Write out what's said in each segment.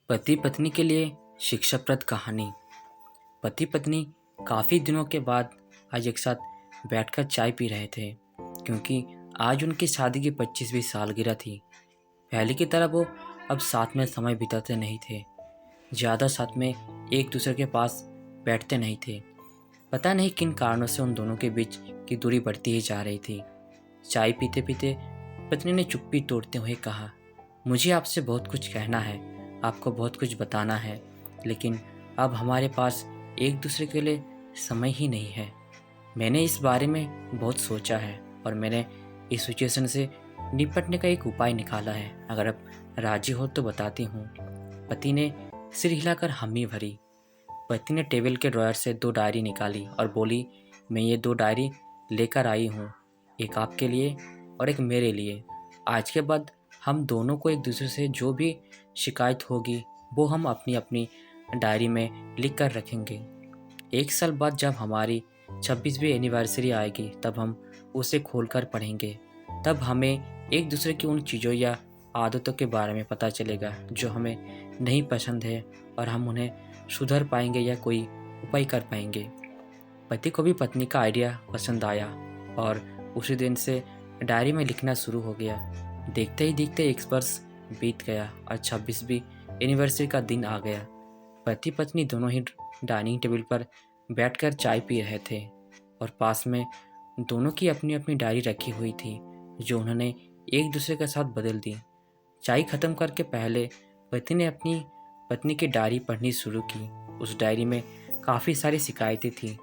पति पत्नी के लिए शिक्षाप्रद कहानी। पति पत्नी काफ़ी दिनों के बाद आज एक साथ बैठकर चाय पी रहे थे, क्योंकि आज उनकी शादी की 25वीं सालगिरह थी। पहले की तरह वो अब साथ में समय बिताते नहीं थे, ज़्यादा साथ में एक दूसरे के पास बैठते नहीं थे। पता नहीं किन कारणों से उन दोनों के बीच की दूरी बढ़ती ही जा रही थी। चाय पीते पीते पत्नी ने चुप्पी तोड़ते हुए कहा, मुझे आपसे बहुत कुछ कहना है, आपको बहुत कुछ बताना है, लेकिन अब हमारे पास एक दूसरे के लिए समय ही नहीं है। मैंने इस बारे में बहुत सोचा है और मैंने इस सिचुएशन से निपटने का एक उपाय निकाला है। अगर आप राजी हो तो बताती हूँ। पति ने सिर हिलाकर हामी भरी। पत्नी ने टेबल के ड्रॉयर से 2 डायरी निकाली और बोली, मैं ये 2 डायरी लेकर आई हूँ, एक आपके लिए और एक मेरे लिए। आज के बाद हम दोनों को एक दूसरे से जो भी शिकायत होगी वो हम अपनी अपनी डायरी में लिख कर रखेंगे। 1 साल बाद जब हमारी 26वीं एनिवर्सरी आएगी तब हम उसे खोलकर पढ़ेंगे। तब हमें एक दूसरे की उन चीज़ों या आदतों के बारे में पता चलेगा जो हमें नहीं पसंद है, और हम उन्हें सुधर पाएंगे या कोई उपाय कर पाएंगे। पति को भी पत्नी का आइडिया पसंद आया और उसी दिन से डायरी में लिखना शुरू हो गया। देखते ही देखते 1 वर्ष बीत गया और 26वीं एनिवर्सरी का दिन आ गया। पति पत्नी दोनों ही डाइनिंग टेबल पर बैठकर चाय पी रहे थे और पास में दोनों की अपनी अपनी डायरी रखी हुई थी, जो उन्होंने एक दूसरे के साथ बदल दी। चाय खत्म करके पहले पति ने अपनी पत्नी की डायरी पढ़नी शुरू की। उस डायरी में काफ़ी सारी शिकायतें थी,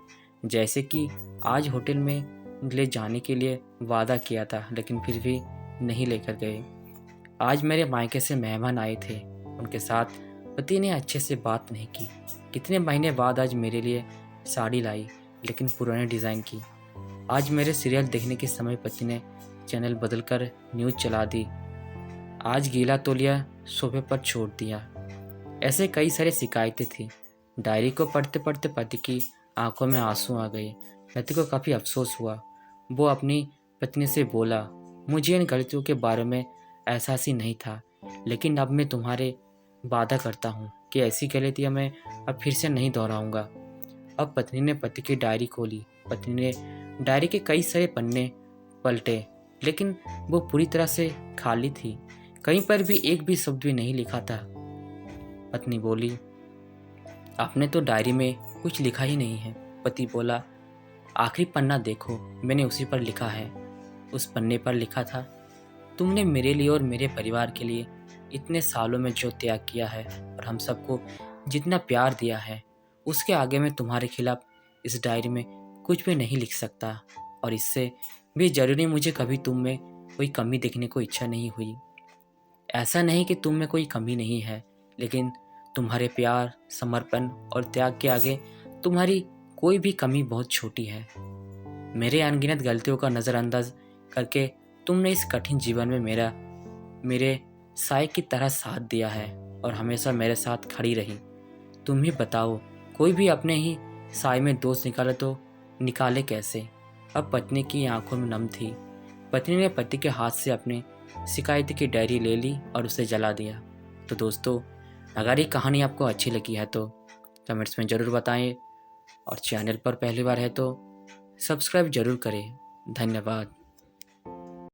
जैसे कि आज होटल में ले जाने के लिए वादा किया था लेकिन फिर भी नहीं लेकर गए। आज मेरे मायके से मेहमान आए थे, उनके साथ पति ने अच्छे से बात नहीं की। कितने महीने बाद आज मेरे लिए साड़ी लाई, लेकिन पुराने डिज़ाइन की। आज मेरे सीरियल देखने के समय पति ने चैनल बदलकर न्यूज़ चला दी। आज गीला तौलिया सोफे पर छोड़ दिया। ऐसे कई सारी शिकायतें थी। डायरी को पढ़ते पढ़ते पति की आंखों में आंसू आ गए। पति को काफ़ी अफसोस हुआ। वो अपनी पत्नी से बोला, मुझे इन गलतियों के बारे में एहसास ही नहीं था, लेकिन अब मैं तुम्हारे वादा करता हूँ कि ऐसी गलतियाँ मैं अब फिर से नहीं दोहराऊंगा। अब पत्नी ने पति की डायरी खोली। पत्नी ने डायरी के कई सारे पन्ने पलटे, लेकिन वो पूरी तरह से खाली थी। कहीं पर भी एक भी शब्द भी नहीं लिखा था। पत्नी बोली, आपने तो डायरी में कुछ लिखा ही नहीं है। पति बोला, आखिरी पन्ना देखो, मैंने उसी पर लिखा है। उस पन्ने पर लिखा था, तुमने मेरे लिए और मेरे परिवार के लिए इतने सालों में जो त्याग किया है और हम सबको जितना प्यार दिया है, उसके आगे मैं तुम्हारे खिलाफ इस डायरी में कुछ भी नहीं लिख सकता। और इससे भी जरूरी मुझे कभी तुम में कोई कमी देखने को इच्छा नहीं हुई। ऐसा नहीं कि तुम में कोई कमी नहीं है, लेकिन तुम्हारे प्यार, समर्पण और त्याग के आगे तुम्हारी कोई भी कमी बहुत छोटी है। मेरे अनगिनत गलतियों का नज़रअंदाज करके तुमने इस कठिन जीवन में मेरे साय की तरह साथ दिया है और हमेशा मेरे साथ खड़ी रही। तुम ही बताओ, कोई भी अपने ही साय में दोष निकाले तो निकाले कैसे। अब पत्नी की आंखों में नम थी। पत्नी ने पति के हाथ से अपनी शिकायत की डायरी ले ली और उसे जला दिया। तो दोस्तों, अगर ये कहानी आपको अच्छी लगी है तो कमेंट्स में ज़रूर बताएं, और चैनल पर पहली बार है तो सब्सक्राइब जरूर करें। धन्यवाद।